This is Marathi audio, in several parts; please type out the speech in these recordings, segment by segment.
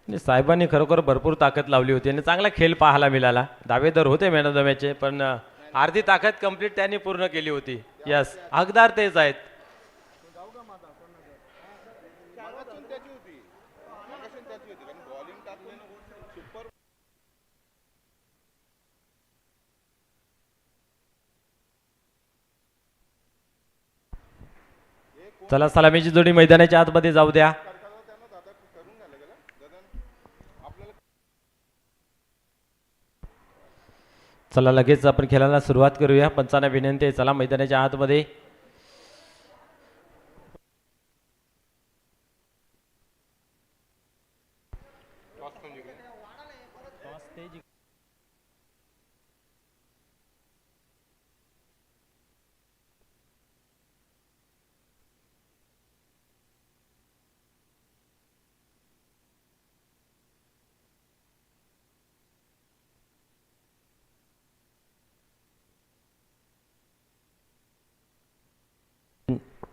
आणि साहेबांनी खरोखर भरपूर ताकद लावली होती आणि चांगला खेळ पाहायला मिळाला. दावेदार होते मॅन ऑफ द मॅचचे, पण अर्धी ताकद कंप्लीट त्यांनी पूर्ण केली होती. यस, हकदार तेच आहेत. चला, सलामीची जोडी मैदानाच्या आतमध्ये जाऊ द्या. चला, लगेच आपण खेळायला सुरुवात करूया. पंचांना विनंती आहे, चला मैदानाच्या आतमध्ये.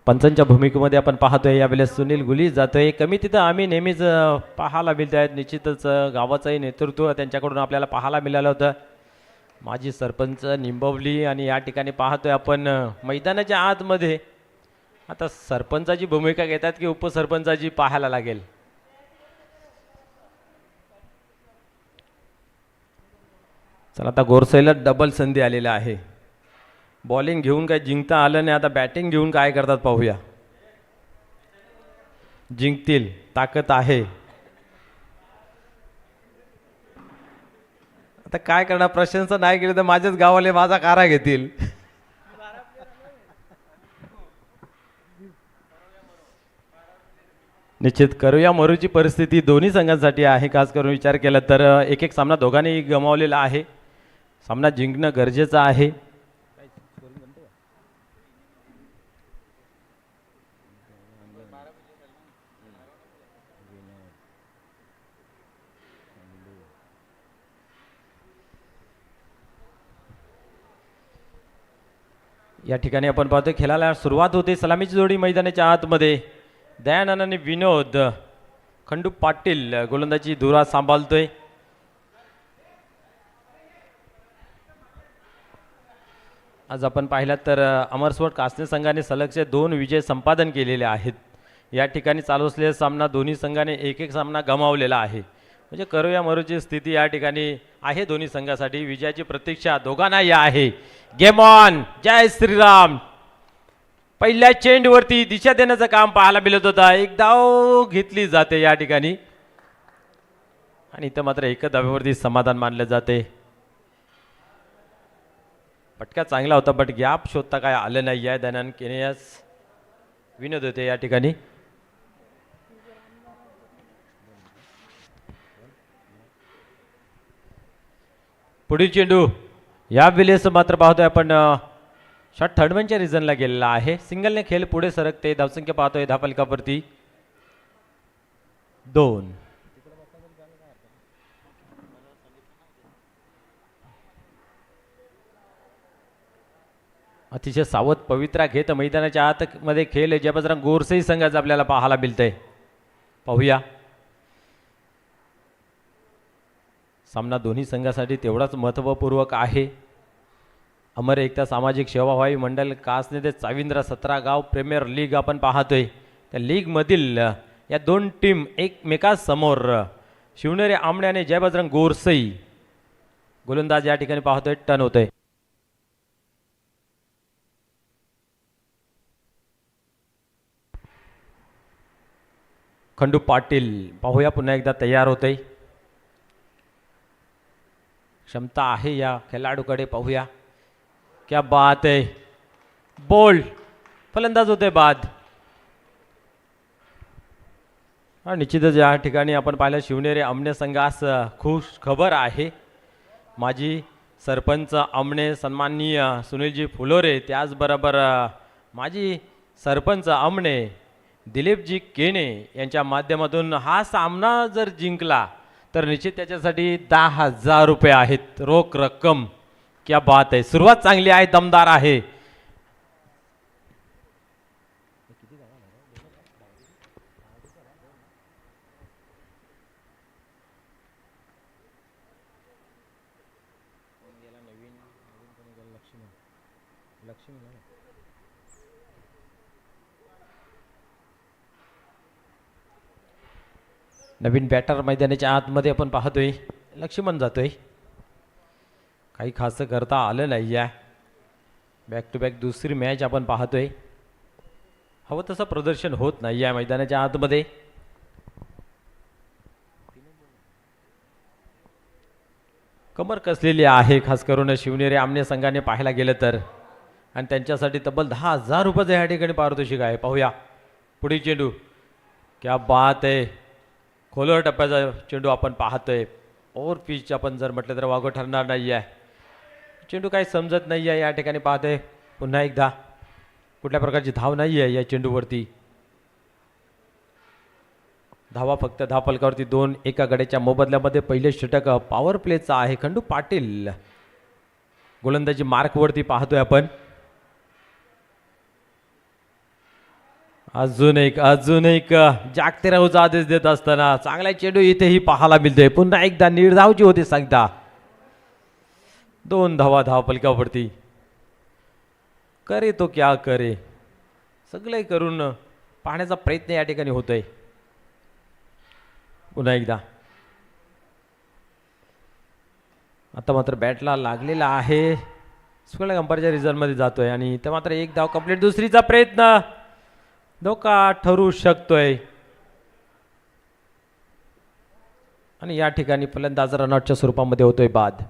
पंचांच्या भूमिकेमध्ये आपण पाहतोय यावेळेस सुनील गुली जातोय कमी तिथं. आम्ही नेहमीच पाहायला मिळत आहेत. निश्चितच गावाचंही नेतृत्व त्यांच्याकडून आपल्याला पाहायला मिळालं होतं. माजी सरपंच निंबवली आणि या ठिकाणी पाहतोय आपण मैदानाच्या आतमध्ये आता सरपंचाची भूमिका घेतात की उपसरपंचाची पाहायला लागेल. चला, आता गोरसाईला डबल संधी आलेला आहे. बॉलिंग घेऊन काय जिंकता आलं नाही, आता बॅटिंग घेऊन काय करतात पाहूया. जिंकतील, ताकद आहे. आता काय करणार, प्रशंसा नाही केली तर माझ्याच गावाले माझा कारा घेतील. निश्चित करूया. मरूची परिस्थिती दोन्ही संघांसाठी आहे. खास करून विचार केला तर एक एक सामना दोघांनी गमावलेला आहे. सामना जिंकणं गरजेचं आहे. या ठिकाणी आपण पाहतोय खेळायला सुरुवात होते. सलामीची जोडी मैदानाच्या आतमध्ये. दयानंद आणि विनोद. खंडू पाटील गोलंदाजी धुरा सांभाळतोय. आज आपण पाहिलात तर अमरस्वट कासने संघाने सलगचे 2 विजय संपादन केलेले आहेत. या ठिकाणी चालू असलेला सामना दोन्ही संघाने एक एक सामना गमावलेला आहे. म्हणजे करूया मरूची स्थिती या ठिकाणी आहे. दोन्ही संघासाठी विजयाची प्रतीक्षा दोघांना या आहे. गेम ऑन, जय श्रीराम. पहिल्या चेंडवरती दिशा देण्याचं काम पाहायला मिळत होता. एक धाव घेतली जाते या ठिकाणी आणि इथं मात्र एक धावेवरती समाधान मानलं जाते. पटका चांगला होता, बट गॅप शोधता काय आलं नाही आहे. दयानंद केनियास विनोद होते या ठिकाणी. पुढील चेंडू या वेळेस मात्र पाहतोय आपण शॉट थर्डमॅनच्या रिझनला गेलेला आहे. सिंगलने खेळ पुढे सरकते. धावसंख्या पाहतोय धापलकावरती 2. अतिशय सावध पवित्रा घेत मैदानाच्या आतमध्ये खेळ ज्या बाजूला गोरसई संघाचं आपल्याला पाहायला मिळतंय. पाहूया. सामना दोन्ही संघासाठी तेवढाच महत्त्वपूर्वक आहे. अमर एकता सामाजिक सेवाभावी मंडळ कासने ते चाविंद्रा 17 गाव प्रीमियर लीग आपण पाहतोय. त्या लीगमधील या 2 टीम एकमेकांसमोर शिवनेरी आमणे आणि जय बजरंग गोरसई. गोलंदाज या ठिकाणी पाहतोय टर्न होतोय. खंडू पाटील पाहूया पुन्हा एकदा तयार होते. क्षमता आहे या खेळाडूकडे. पाहूया. क्या बात आहे. बोल्ड फलंदाज होते बाद. निश्चितच या ठिकाणी आपण पाहिलं शिवनेरी आमणे संघास खुश खबर आहे. माजी सरपंच आमणे सन्माननीय सुनीलजी फुलोरे, त्याचबरोबर माजी सरपंच आमणे दिलीपजी केने यांच्या माध्यमातून हा सामना जर जिंकला तर निश्चित त्याच्यासाठी 10,000 रुपये आहेत रोख रक्कम. क्या बात आहे. सुरुवात चांगली आहे, दमदार आहे. नवीन बॅटर मैदानाच्या आतमध्ये आपण पाहतोय, लक्ष्मण जातोय. काही खास करता आलं नाही आहे. बॅक टू बॅक दुसरी मॅच आपण पाहतोय. हवं तसं प्रदर्शन होत नाही आहे मैदानाच्या आतमध्ये. कमर कसलेली आहे खास करून शिवनेरी आमने संघाने पाहायला गेलं तर, आणि त्यांच्यासाठी तब्बल 10,000 रुपयाचं या ठिकाणी पारितोषिक आहे. पाहूया पुढे चेंडू, क्या बात आहे. खोलवर टप्प्याचा चेंडू आपण पाहतोय. ओव्हर पिच आपण जर म्हटलं तर वागो ठरणार नाही आहे. चेंडू काही समजत नाही आहे या ठिकाणी पाहतोय. पुन्हा एकदा कुठल्या प्रकारची धाव नाही आहे या चेंडूवरती. धावा फक्त 10 फलकावरती 2. एका गड्याच्या मोबदल्यामध्ये पहिले षटक पॉवर प्लेचा आहे. खंडू पाटील गोलंदाजी मार्कवरती पाहतोय आपण. अजून एक जागते राहूचा आदेश देत असताना चांगला चेंडू इथेही पाहायला मिळतोय. पुन्हा एकदा निर्धावची होती सांगता. 2 धावा 10 फलकावरती. करे तो क्या करे, सगळे करून पाहण्याचा प्रयत्न या ठिकाणी होतोय. पुन्हा एकदा आता मात्र बॅटला लागलेला आहे. स्क्वेअर अंपायरच्या रिझल्टमध्ये जातोय आणि ते मात्र 1 धाव कंप्लीट. दुसरीचा प्रयत्न धोका ठरू शकतोय आणि या ठिकाणी फलंदाज रनआउटच्या स्वरूपामध्ये होतोय बाद.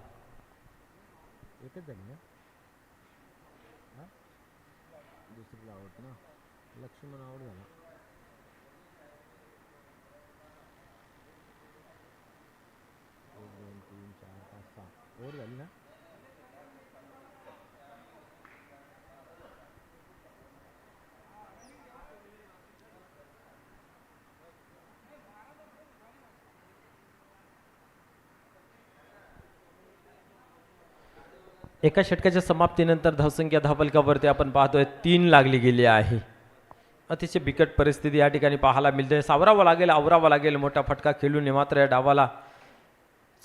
एका षटकाच्या समाप्तीनंतर धावसंख्या 10 फलकावरती आपण पाहतोय 3 लागली गेली आहे. अतिशय बिकट परिस्थिती या ठिकाणी पाहायला मिळते. सावरावं लागेल, आवरावं लागेल. मोठा फटका खेळून मात्र या डावाला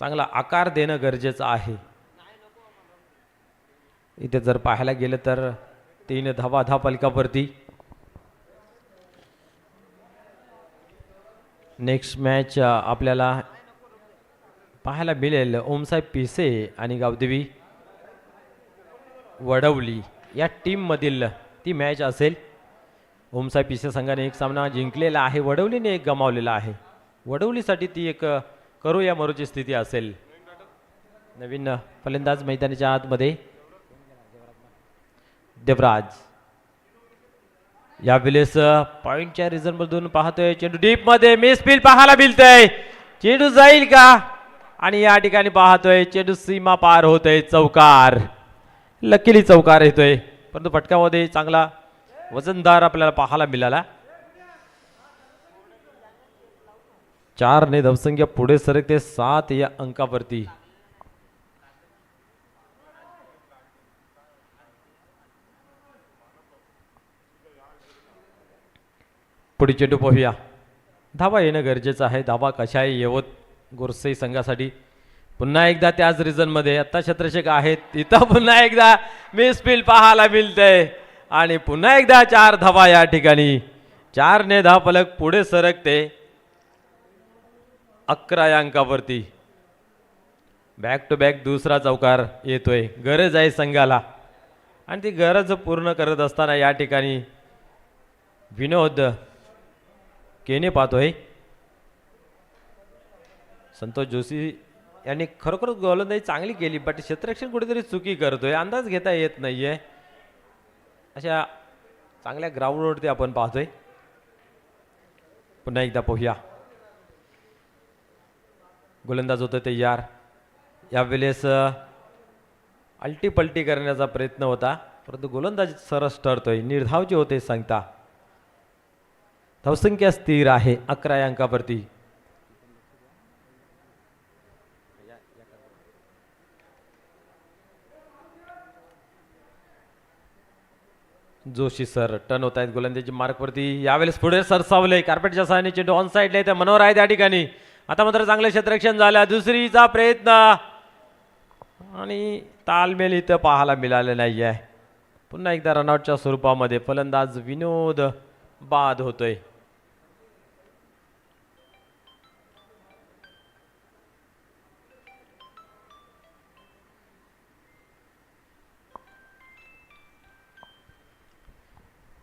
चांगला आकार देणं गरजेचं आहे. इथे जर पाहायला गेलं तर 3 धावा 10 फलकावरती. नेक्स्ट मॅच आपल्याला पाहायला मिळेल ओमसाहेब पिसे आणि गावदेवी वडवली या टीममधील ती मॅच असेल. ओमसाहेब पिसे संघाने 1 सामना जिंकलेला आहे, वडवलीने 1 गमावलेला आहे. वडवलीसाठी ती एक करो या मरोची स्थिती असेल. नवीन फलंदाज मैदानाच्या आतमध्ये देवराज. यावेळेस पॉइंटच्या रिझनमधून पाहतोय चेंडू डीप मध्ये मिसफील्ड पाहायला मिळतंय. चेंडू जाईल का, आणि या ठिकाणी पाहतोय चेंडू सीमा पार होतोय. चौकार, लकीली चौकार येतोय, परंतु फटकामध्ये चांगला वजनदार आपल्याला पाहायला मिळाला. 4 ने धावसंख्या पुढे सरकते 7 या अंकावरती. पुढे चेंडू पाहूया. धावा येणं गरजेचं आहे. धावा कशाही येवत गोरसई संघासाठी. पुन्हा एकदा त्याच रिझनमध्ये आता क्षेत्ररक्षक आहेत, तिथं पुन्हा एकदा मिसफील्ड पाहायला मिळतंय आणि पुन्हा एकदा 4 धावा या ठिकाणी. 4 ने 10 फलक पुढे सरकते 11 या अंकावरती. बॅक टू बॅक दुसरा चौकार येतोय. गरज आहे संघाला आणि ती गरज पूर्ण करत असताना या ठिकाणी विनोद केने पाहतोय. संतोष जोशी यांनी खरोखर गोलंदाजी चांगली केली, बट क्षेत्ररक्षण कुठेतरी चुकी करतोय. अंदाज घेता येत नाहीये. अशा चांगल्या ग्राउंडवरती आपण पाहतोय. पुन्हा एकदा पाहूया. गोलंदाज होतं तयार. यावेळेस अल्टीपल्टी करण्याचा प्रयत्न होता, परंतु गोलंदाज सरस ठरतोय. निर्धावचे होते सांगता. धावसंख्या स्थिर आहे 11 या अंकावरती. जोशी सर टर्न होत आहेत गोलंदाजी मार्कवरती. यावेळेस पुढे सरसावले कार्पेटच्या सहाय्याने चेंडू ऑन साईडला येते. मनोहर आहे त्या ठिकाणी. आता मात्र चांगलं क्षेत्ररक्षण झालं. दुसरीचा प्रयत्न आणि तालमेल इथं पाहायला मिळाले नाही आहे. पुन्हा एकदा रनआउटच्या स्वरूपामध्ये फलंदाज विनोद बाद होतोय.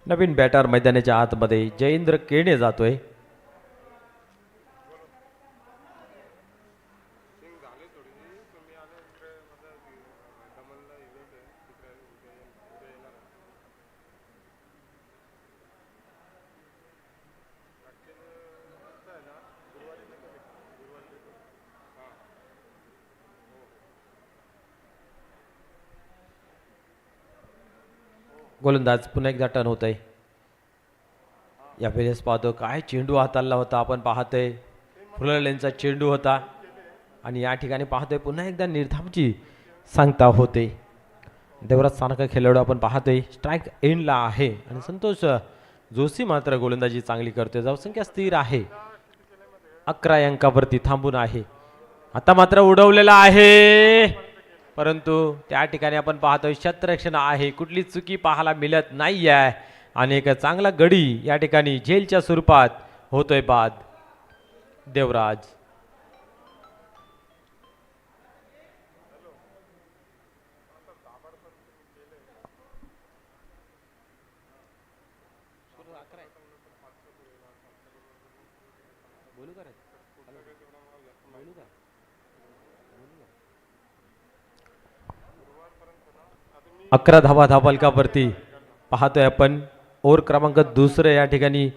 नवीन बॅटर मैदानाच्या आतमध्ये जयेंद्र केणे जातोय. गोलंदाज पुन्हा एकदा टर्न होत आहे. यावेळेस पाहतो काय चेंडू हाताळला होता. आपण पाहतोय फुलरलेनचा चेंडू होता आणि या ठिकाणी पाहतोय पुन्हा एकदा निर्धावची सांगता होते. देवराज सारखा खेळाडू आपण पाहतोय स्ट्राईक एंडला आहे आणि संतोष जोशी मात्र गोलंदाजी चांगली करतोय. धावसंख्या स्थिर आहे 11 अंकावरती थांबून आहे. आता मात्र उडवलेला आहे परंतु त्या ठिकाणी आपण पाहतोय क्षेत्ररक्षण आहे. कुठली चुकी पाहायला मिळत नाही आहे आणि एक चांगला गडी या ठिकाणी झेलच्या स्वरूपात होतोय बाद. देवराज अकरा धावा धावफलकावरती पाहतोय आपण. ओव्हर क्रमांक दुसरं या ठिकाणी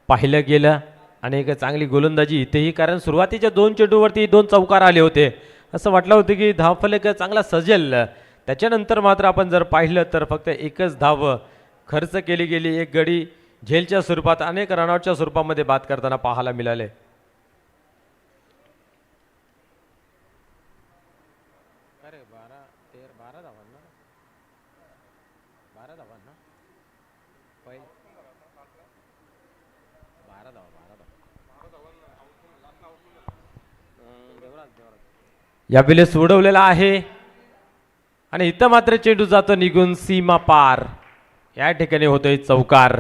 पाहिलं गेलं आणि एक चांगली गोलंदाजी इथेही, कारण सुरुवातीच्या 2 चेंडूवरती 2 चौकार आले होते. असं वाटलं होतं की धावफलक चांगला सजेल. त्याच्यानंतर मात्र आपण जर पाहिलं तर फक्त एकच धाव खर्च केली गेली. एक गडी झेलच्या स्वरूपात अनेक रनआउटच्या स्वरूपामध्ये बाद करताना पाहायला मिळाले. यावेळेस उडवलेला आहे आणि इथं मात्र चेंडू जातो निघून सीमा पार. या ठिकाणी होतोय चौकार.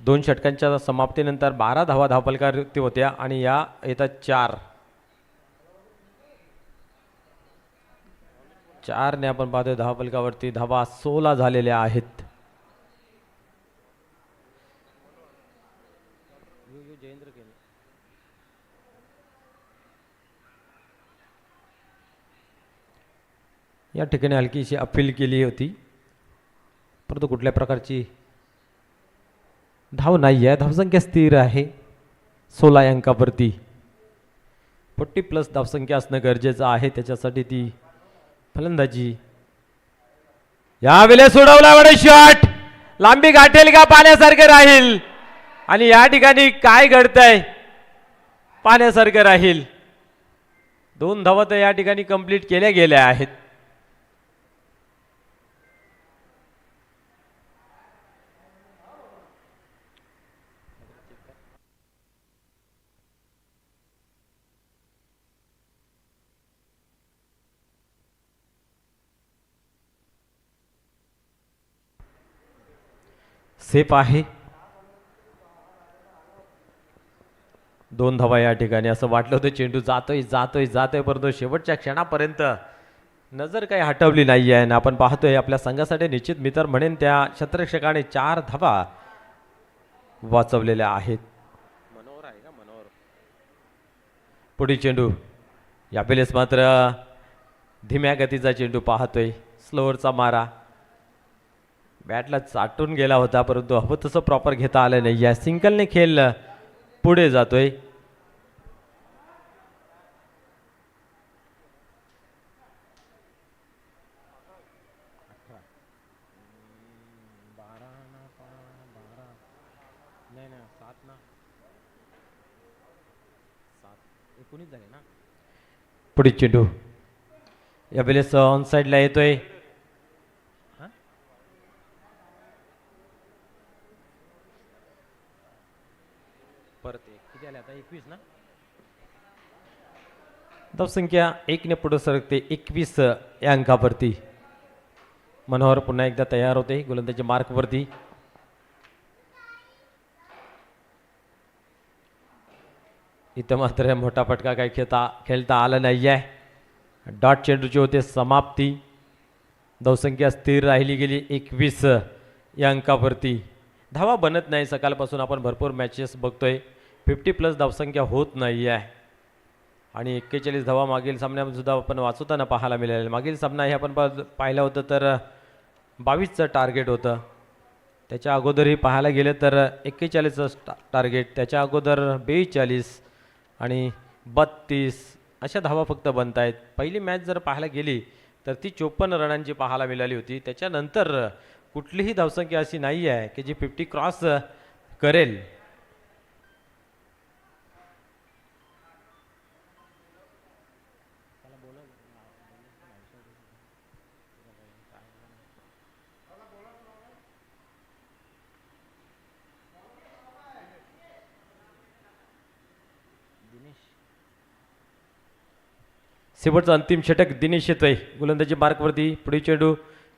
2 षटकांच्या समाप्तीनंतर 12 धावा धावफलकावरती होत्या आणि या येतात 4 ने आपण पाहतोय धावफलकावरती धावा 16 झालेल्या आहेत. या ठिकाणी हलकीशी अपील केली होती परंतु कुठल्या प्रकारची धाव नाही आहे. धावसंख्या स्थिर आहे 16 अंकावरती. 40+ धावसंख्या असणं गरजेचं आहे. त्याच्यासाठी ती फलंदाजी यावेळेस सोडवला. वडे शॉट लांबी गाठेल का पाण्यासारखं राहील आणि या ठिकाणी काय घडतंय पाण्यासारखं राहील. 2 धावा तर या ठिकाणी कंप्लीट केल्या गेल्या आहेत. सेफ आहे. 2 धावा या ठिकाणी. असं वाटलं होतं चेंडू जातोय जातोय जातोय परंतु शेवटच्या क्षणापर्यंत नजर काही हटवली नाही आहे. आणि आपण पाहतोय आपल्या संघासाठी निश्चित मी तर म्हणेन त्या क्षेत्ररक्षकाने 4 धावा वाचवलेल्या आहेत. मनोहर आहे का मनोहर. पुढील चेंडू यावेळेस मात्र धीम्या गतीचा चेंडू पाहतोय. स्लोअरचा मारा बॅटला चाटून गेला होता परंतु हवं तसं प्रॉपर घेता आलं नाही. या सिंगलने खेळ पुढे जातोय. पुढे चेंडू यावेळेस ऑन साइडला येतोय. परत किती आले आता 21 ना. धावसंख्या 1 ने पुढे सरकते 21 या अंकावरती. मनोहर पुन्हा एकदा तयार होते गोलंदाजी मार्कवरती. इथं मात्र मोठा फटका काही खेळता आला नाही आहे. डॉट चेंडूची होते समाप्ती. धावसंख्या स्थिर राहिली गेली 21 या अंकावरती. धावा बनत नाही. सकाळपासून आपण भरपूर मॅचेस बघतोय 50+ धावसंख्या होत नाही आहे आणि 41 धावा मागील सामन्यामध्ये सुद्धा आपण वाचवताना पाहायला मिळाले. मागील सामना हे आपण पाहिलं होतं तर 22चं टार्गेट होतं. त्याच्या अगोदरही पाहायला गेलं तर 41चं टार्गेट, त्याच्या अगोदर 42 आणि 32 अशा धावा फक्त बनत आहेत. पहिली मॅच जर पाहायला गेली तर ती 54 रनांची पाहायला मिळाली होती. त्याच्यानंतर कुठलीही धावसंख्या अशी नाही आहे की जी 50 क्रॉस करेल. शेवटचं अंतिम षटक दिनेश येतोय गोलंदाजी मार्कवरती. पुढे चेंडू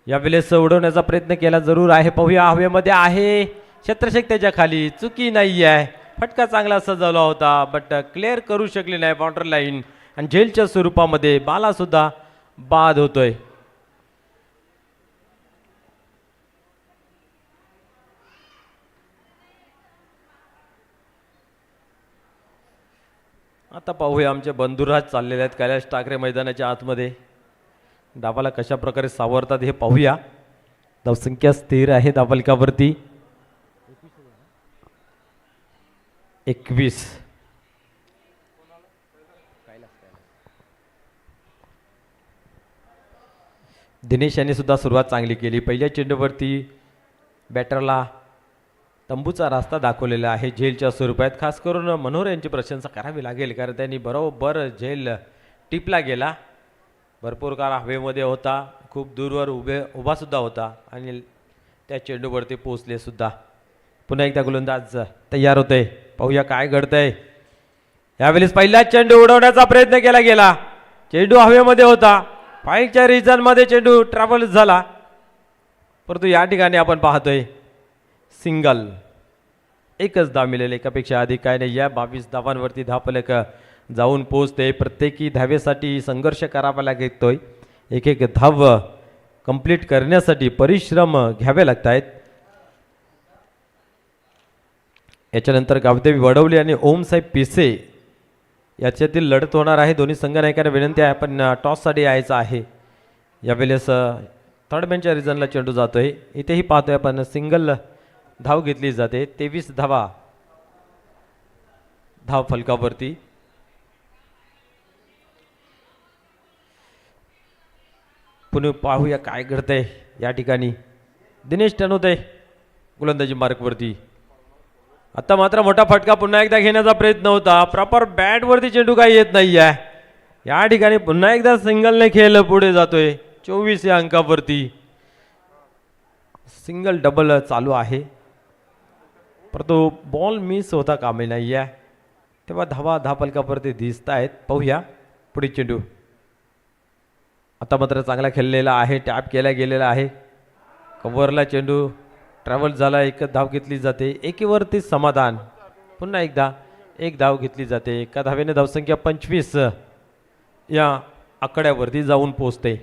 यावेळेस उडवण्याचा प्रयत्न केला जरूर आहे. पाहूया हवेमध्ये आहे. क्षेत्ररक्षक त्याच्या खाली, चुकी नाही आहे. फटका चांगला सजवला होता बट क्लिअर करू शकले नाही बाउंड्री लाईन आणि झेलच्या स्वरूपामध्ये बाला सुद्धा बाद होतोय. आता पाहूया आमचे बंधुराज चाललेले आहेत कैलाश ठाकरे मैदानाच्या आतमध्ये. डाबाला कशा प्रकारे सावरतात हे पाहूया. धावसंख्या स्थिर आहे धावफलकावरती 21. दिनेश यांनी सुद्धा सुरुवात चांगली केली. पहिल्या चेंडूवरती बॅटरला तंबूचा रास्ता दाखवलेला आहे झेलच्या स्वरूपात. खास करून मनोहर यांची प्रशंसा करावी लागेल कारण त्यांनी बरोबर झेल टिपला गेला. भरपूर काळ हवेमध्ये होता, खूप दूरवर उभा सुद्धा होता आणि त्या चेंडूवरती पोचले सुद्धा. पुन्हा एकदा गोलंदाज तयार होते. पाहूया काय घडतंय. यावेळेस पहिलाच चेंडू उडवण्याचा प्रयत्न केला गेला. चेंडू हवेमध्ये होता. फाईलच्या रिजनमध्ये चेंडू ट्रॅव्हल झाला परंतु या ठिकाणी आपण पाहतोय सिंगल. एकच धाव मिळेल. एकापेक्षा अधिक काय नाही. या 22 धावांवरती धावफलक जाऊन पोहोचते. प्रत्येकी धावेसाठी संघर्ष करावा लागतोय. एक एक धाव कंप्लीट करण्यासाठी परिश्रम घ्यावे लागत आहेत. याच्यानंतर गावदेवी वडवले आणि ओमसाहेब पिसे याच्यातील लढत होणार आहे. दोन्ही संघनायकांना विनंती आहे आपण टॉससाठी यायचं आहे. यावेळेस थर्ड मॅनच्या रिजनला चेंडू जातोय. इथेही पाहतोय आपण सिंगल धाव घेतली जाते. 23 धावा धाव फलकावरती. पुन्हा पाहूया काय घडतंय या ठिकाणी. दिनेश टनोते गोलंदाजी मार्कवरती. आता मात्र मोठा फटका पुन्हा एकदा घेण्याचा प्रयत्न होता. प्रॉपर बॅटवरती चेंडू काही येत नाही आहे. या ठिकाणी पुन्हा एकदा सिंगलने खेळ पुढे जातोय 24 या अंकावरती. सिंगल डबल चालू आहे परंतु बॉल मिस होता कामे नाही आहे. तेव्हा धावा धावफलकावरती दिसत आहेत. पाहूया पुढे चेंडू. आता मात्र चांगला खेळलेला आहे. टॅप केला गेलेला आहे. कव्हरला चेंडू ट्रॅव्हल झाला. एकच धाव घेतली जाते. एकीवरती समाधान. पुन्हा एकदा एक धाव घेतली जाते. एका धावेने धावसंख्या 25 या आकड्यावरती जाऊन पोचते.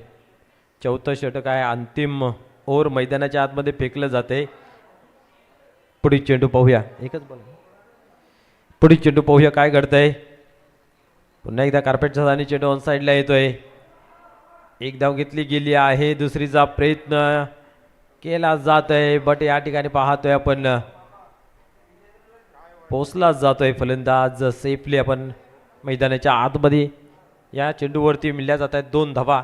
चौथं षटक आहे. अंतिम ओव्हर मैदानाच्या आतमध्ये फेकलं जाते. पुढे चेंडू पाहूया. एकच बॉल. पुढे चेंडू पाहूया काय घडतंय. पुन्हा एकदा कार्पेटच्या जाणी चेंडू ऑन साईडला येतोय. एक धाव घेतली गेली आहे. दुसरीचा प्रयत्न केला जात आहे बट या ठिकाणी पाहतोय आपण पोचला जातोय फलंदाज सेफली. आपण मैदानाच्या आतमध्ये या चेंडूवरती मिळल्या जात आहेत 2 धावा.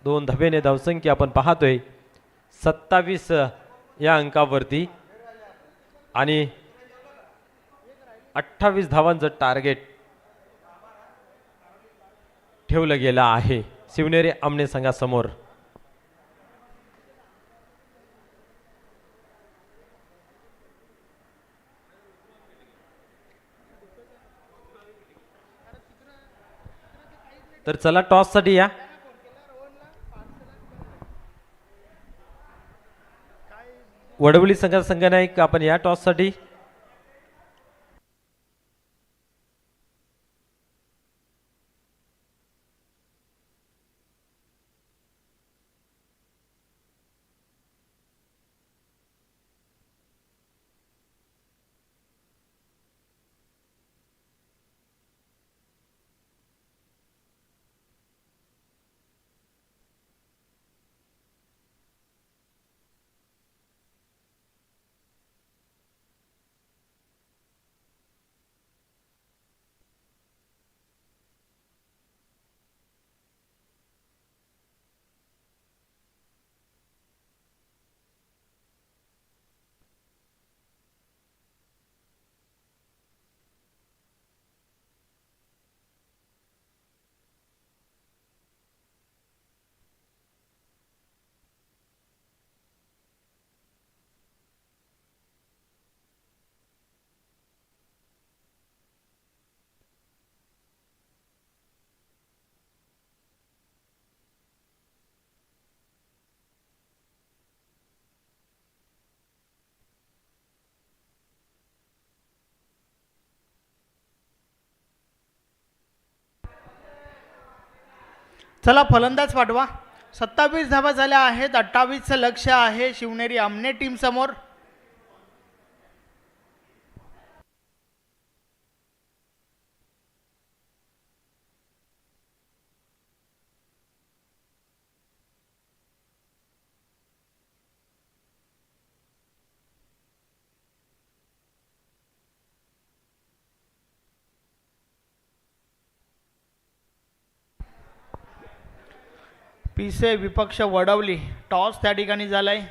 2 धावेने धावसंख्या आपण पाहतोय 27 या अंकावरती आणि 28 धावांचं टार्गेट ठेवलं गेलं आहे शिवनेरी आमने संघासमोर. तर चला टॉससाठी या. वडवली संघनायक आपण या टॉससाठी चला फलंदाज पाठवा. 27 धावा झाल्या आहेत. 28चं लक्ष आहे शिवनेरी आमने टीम समोर. पिसे विपक्ष वडवली. टॉस त्या ठिकाणी झालाय.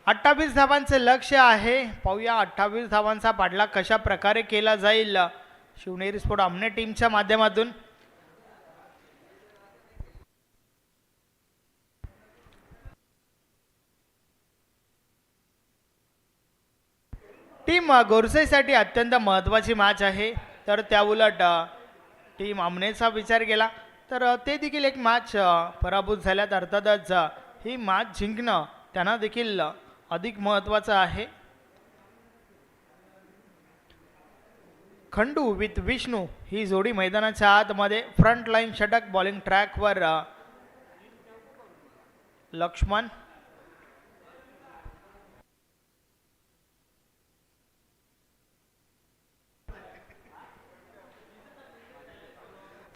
28 धावांचे लक्ष्य आहे. पाहूया 28 धावांचा पाठलाग कशा प्रकारे केला जाईल शिवनेरी स्पोर्ट आमने टीमच्या माध्यमातून. टीम गोरसेसाठी अत्यंत महत्त्वाची मॅच आहे. तर त्या उलट टीम आमनेचा विचार केला तर ते देखील एक मॅच पराभूत झाल्यात. अर्थातच ही मॅच जिंकणं त्यांना देखील अधिक महत्त्वाचं आहे. खंडू विथ विष्णू ही जोडी मैदानाच्या आतमध्ये. फ्रंट लाईन षटक बॉलिंग ट्रॅकवर लक्ष्मण.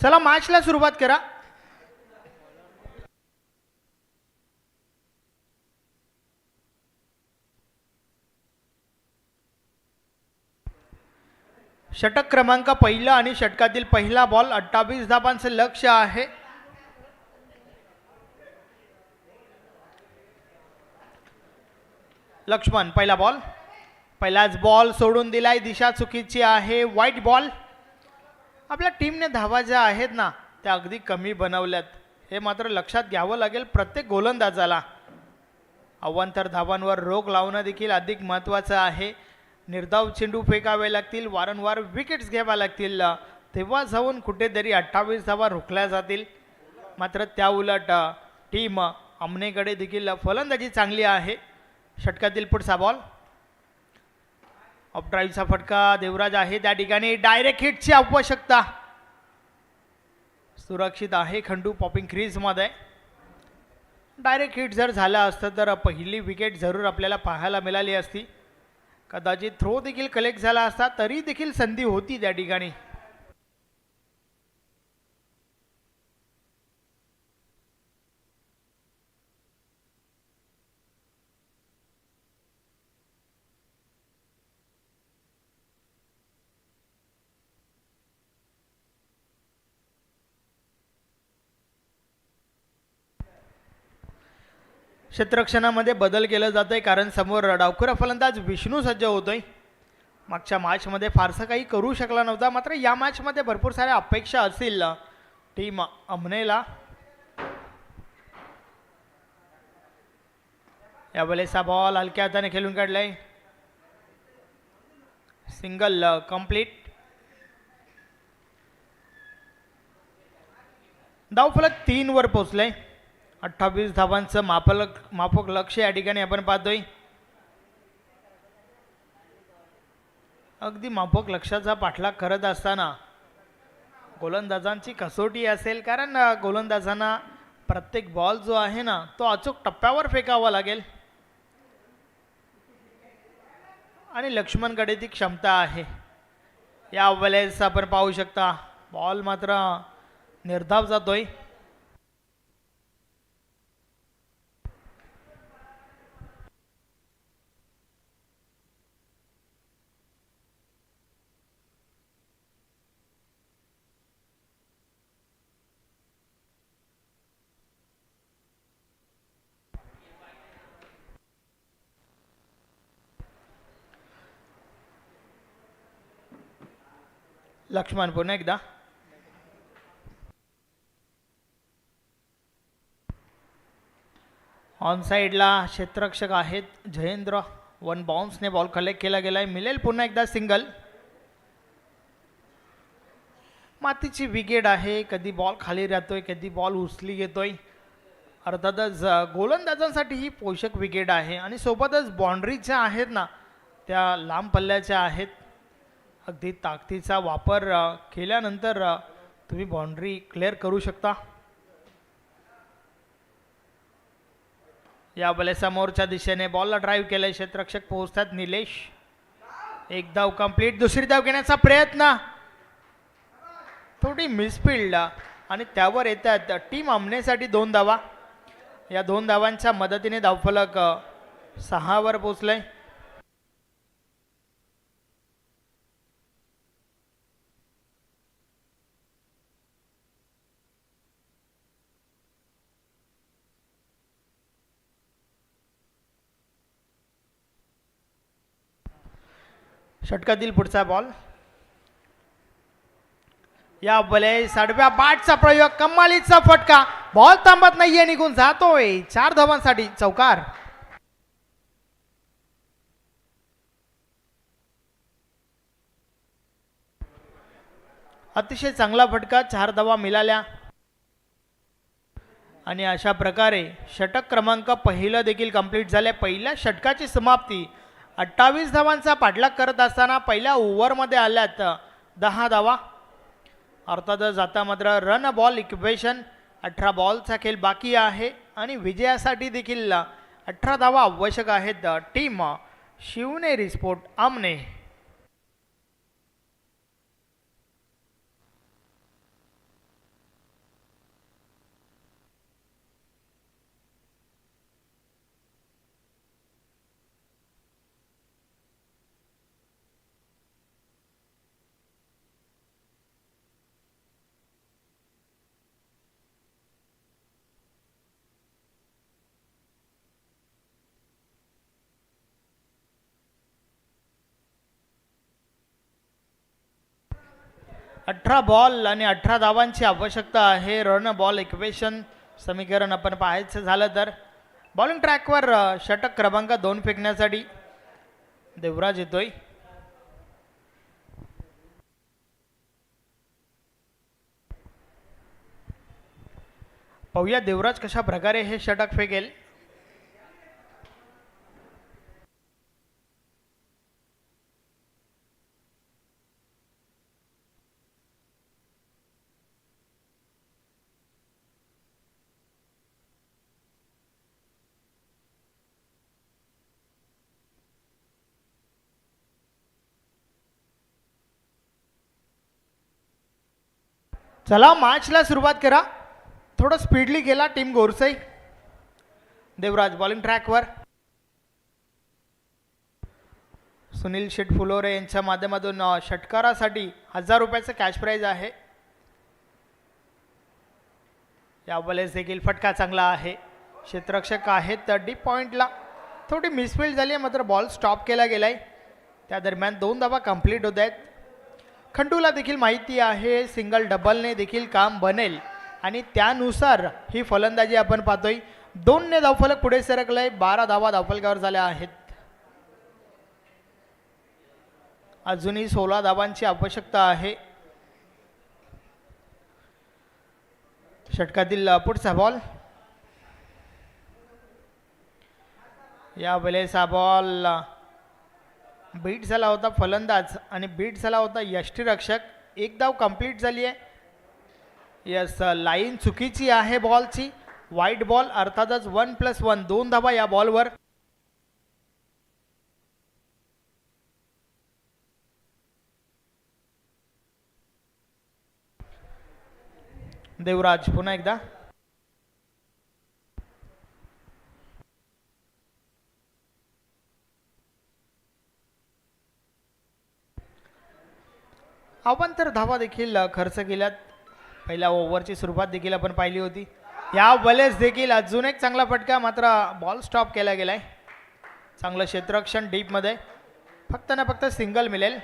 चला मॅचला सुरुवात करा. षटक क्रमांक पहिला आणि षटकातील पहिला बॉल. 28 धाबांचे लक्ष्य आहे. लक्ष्मण पहिला बॉल. पहिलाच बॉल सोडून दिलाय. दिशा चुकीची आहे. वाईट बॉल. आपल्या टीमने धावा ज्या आहेत ना त्या अगदी कमी बनवल्यात हे मात्र लक्षात घ्यावं लागेल प्रत्येक गोलंदाजाला. अवांतर धावांवर रोख लावणं देखील अधिक महत्त्वाचं आहे. निर्धाव चेंडू फेकावे लागतील. वारंवार विकेट्स घ्याव्या लागतील. तेव्हा जाऊन कुठेतरी 28 धावा रोखल्या जातील. मात्र त्या उलट टीम आमनेकडे देखील फलंदाजी चांगली आहे. षटकातील पुढचा बॉल. अपड्राईव्हचा फटका देवराज आहे त्या ठिकाणी. डायरेक्ट हिटची आवश्यकता. सुरक्षित आहे खंडू पॉपिंग क्रीजमध्ये. डायरेक्ट हिट जर झालं असतं तर पहिली विकेट जरूर आपल्याला पाहायला मिळाली असती. कदाचित थ्रो देखील कलेक्ट झाला असता तरी देखील संधी होती त्या ठिकाणी. क्षेत्ररक्षणामध्ये बदल केलं जात आहे कारण समोर डावखुरा फलंदाज विष्णू सज्ज होतोय. मागच्या मॅचमध्ये फारसं काही करू शकला नव्हता. मात्र या मॅचमध्ये भरपूर साऱ्या अपेक्षा असतील टीम आमनेला. यावेळेचा बॉल हलक्या हाताने खेळून काढलाय. Single complete. धावफलक 3 वर पोहोचलंय. 28 धावांचं माफक लक्ष या ठिकाणी आपण पाहतोय. अगदी माफक लक्षाचा पाठलाग करत असताना गोलंदाजांची कसोटी असेल कारण गोलंदाजांना प्रत्येक बॉल जो आहे ना तो अचूक टप्प्यावर फेकावा लागेल आणि लक्ष्मणकडे ती क्षमता आहे. या वेळेस आपण पाहू शकता बॉल मात्र निर्धाव जातोय. लक्ष्मण पुन्हा एकदा. ऑन साईडला क्षेत्ररक्षक आहेत जयेंद्र. 1 बाउन्सने बॉल कलेक्ट केला गेलाय. मिळेल पुन्हा एकदा सिंगल. मातीची विकेट आहे. कधी बॉल खाली राहतोय कधी बॉल उचली घेतोय. अर्थातच गोलंदाजांसाठी ही पोषक विकेट आहे आणि सोबतच बाउंड्रीच्या आहेत ना त्या लांब पल्ल्याच्या आहेत. अगदी ताकदीचा वापर केल्यानंतर तुम्ही बाउंड्री क्लिअर करू शकता. या बले समोरच्या दिशेने बॉलला ड्राईव्ह केलंय. क्षेत्ररक्षक पोहोचतात निलेश. एक धाव कंप्लीट. दुसरी धाव घेण्याचा प्रयत्न. थोडी मिसफिल्ड आणि त्यावर येतात टीम आमनेसाठी 2 धावा. या 2 धावांच्या मदतीने धावफलक 6 वर पोहोचलंय. षटकातील पुढचा बॉल. या बले आडव्या बाटचा प्रयोग, कमालीचा फटका, बॉल थांबत नाहीये, निघून जातोय. 4 धावांसाठी चौकार. अतिशय चांगला फटका, 4 धावा मिळाल्या आणि अशा प्रकारे षटक क्रमांक पहिलं देखील कंप्लीट झाले. पहिल्या षटकाची समाप्ती. 28 धावांचा पाठलाग करत असताना पहिल्या ओव्हरमध्ये आल्यात 10 धावा. अर्थातच आता मात्र रन बॉल इक्वेशन. 18 बॉलचा खेळ बाकी आहे आणि विजयासाठी देखील 18 धावा आवश्यक आहेत. टीम शिवनेरी स्पोर्ट आमने. अठरा बॉल आणि 18 धावांची आवश्यकता आहे. रन बॉल इक्वेशन समीकरण आपण पाहायचं झालं तर बॉलिंग ट्रॅकवर षटक क्रमांक 2 फेकण्यासाठी देवराज येतोय. पाहूया देवराज कशा प्रकारे हे षटक फेकेल. चला मॅचला सुरुवात करा. थोडं स्पीडली गेला टीम गोरसई. देवराज बॉलिंग ट्रॅकवर. सुनील शेठ फुलोरे यांच्या माध्यमातून षटकारासाठी 1000 रुपयाचं कॅश प्राईज आहे. या वेळेस देखील फटका चांगला आहे. क्षेत्ररक्षक आहेत डीप पॉईंटला. थोडी मिसफील्ड झाली आहे, मात्र बॉल स्टॉप केला गेलाय. त्या दरम्यान 2 धावा कंप्लीट होत आहेत. खंडूला देखील माहिती आहे सिंगल डबलने देखील काम बनेल आणि त्यानुसार ही फलंदाजी आपण पाहतोय. 2 ने धावफलक पुढे सरकलंय. 12 धावा धावफलकावर झाल्या आहेत. अजूनही 16 धावांची आवश्यकता आहे. षटकातील पुढचा बॉल. या वेळेस हा बॉल बीट झाला होता फलंदाज आणि बीट झाला होता यष्टीरक्षक. 1 धाव कंप्लीट झाली आहे. यस, लाईन चुकीची आहे बॉलची. वाईट बॉल, अर्थातच 1+1 2 धावा या बॉलवर. देवराज पुन्हा एकदा. अवांतर धावा देखील खर्च केल्यात. पहिल्या ओव्हरची सुरुवात देखील आपण पाहिली होती. या वेळेस देखील अजून एक चांगला फटका, मात्र बॉल स्टॉप केला गेलाय. चांगलं क्षेत्ररक्षण डीपमध्ये. फक्त ना फक्त सिंगल मिळेल.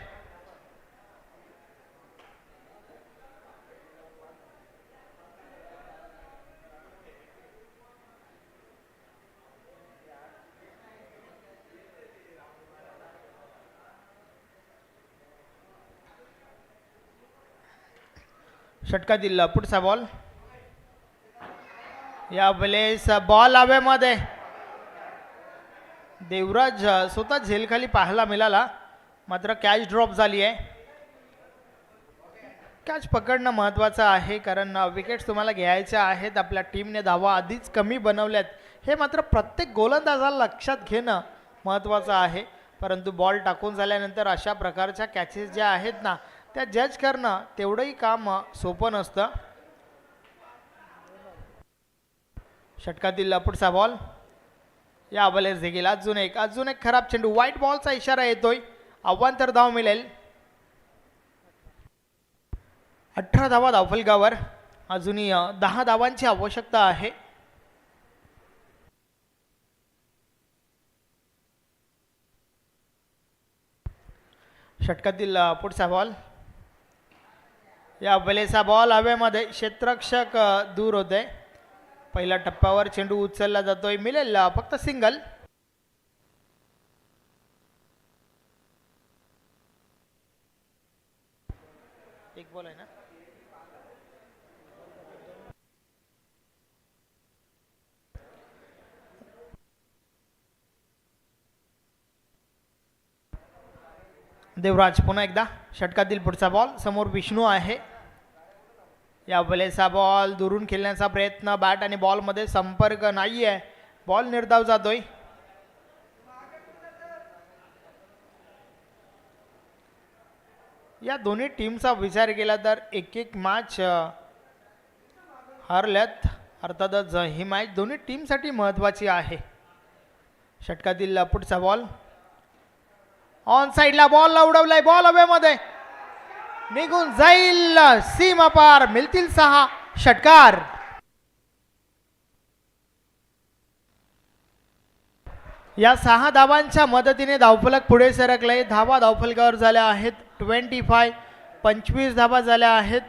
षटकातील पुढचा बॉल. या वेळेस बॉल हवेमध्ये. देवराज स्वतः झेलखाली पाहायला मिळाला, मात्र कॅच ड्रॉप झाली आहे. कॅच पकडणं महत्त्वाचं आहे, कारण विकेट्स तुम्हाला घ्यायच्या आहेत. आपल्या टीमने धावा आधीच कमी बनवल्यात, हे मात्र प्रत्येक गोलंदाजाला लक्षात घेणं महत्त्वाचं आहे. परंतु बॉल टाकून झाल्यानंतर अशा प्रकारच्या कॅचेस ज्या आहेत ना, त्या जज करणं तेवढंही काम सोपं नसतं. षटकातील पुढचा बॉल. या वेळेस देखील अजून एक खराब चेंडू. व्हाईट बॉलचा इशारा येतोय. अवांतर धाव मिळेल. 18 धावा धावफलकावर. अजूनही 10 धावांची आवश्यकता आहे. षटकातील पुढचा बॉल. या बलेचा बॉल हवेमध्ये क्षेत्ररक्षक दूर होते. पहिल्या टप्प्यावर चेंडू उचलला जातोय, मिळेल फक्त सिंगल. एक बॉल आहे ना. देवराज पुन्हा एकदा. षटकातील पुढचा बॉल. समोर विष्णू आहे. या बलेचा बॉल दुरून खेळण्याचा प्रयत्न. बॅट आणि बॉलमध्ये संपर्क नाही आहे. बॉल निर्धाव जातोय. या दोन्ही टीमचा विचार केला तर एक एक मॅच हरल्यात. अर्थातच ही मॅच दोन्ही टीमसाठी महत्त्वाची आहे. षटकातील पुढचा बॉल. ऑन साइडला बॉल उडवलाय. बॉल हवेमध्ये निघून जाईल. सीमा पार. मिळतील 6 षटकार. या 6 धावांच्या मदतीने धावफलक पुढे सरकले. धावा धावफलकावर झाल्या आहेत 25. 25 धावा झाल्या आहेत.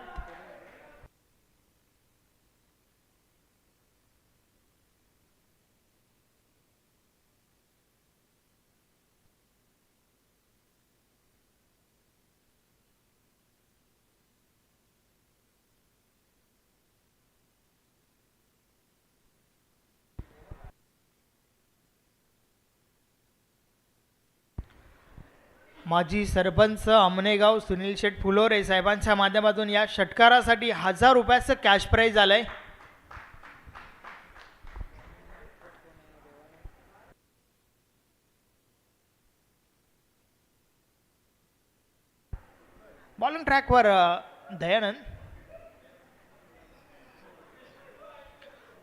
माजी सरपंच अमनेगाव सुनील शेठ फुलोरे साहेबांच्या माध्यमातून या षटकारासाठी 1000 रुपयाचं कॅश प्राइज आलंय. बॉलिंग ट्रॅकवर दयानंद.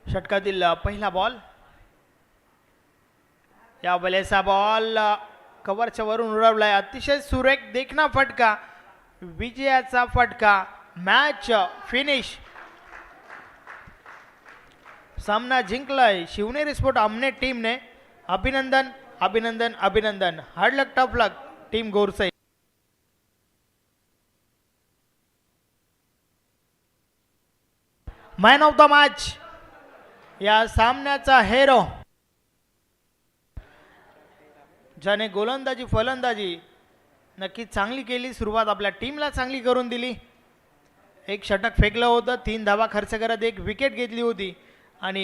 षटकातील पहिला बॉल. या बलेचा बॉल कव्हरच्या वरून उडवलाय. अतिशय सुरेख देखना फटका. विजयाचा फटका. Match finish. सामना जिंकलाय शिवनेरी स्पोर्ट आमने टीमने. अभिनंदन अभिनंदन अभिनंदन. Hard luck tough luck team Gorsai. Man of the match. या सामन्याचा हेरो ज्याने गोलंदाजी फलंदाजी नक्की चांगली केली. सुरुवात आपल्या टीमला चांगली करून दिली. एक षटक फेकलं होतं. 3 धावा खर्च करत एक विकेट घेतली होती आणि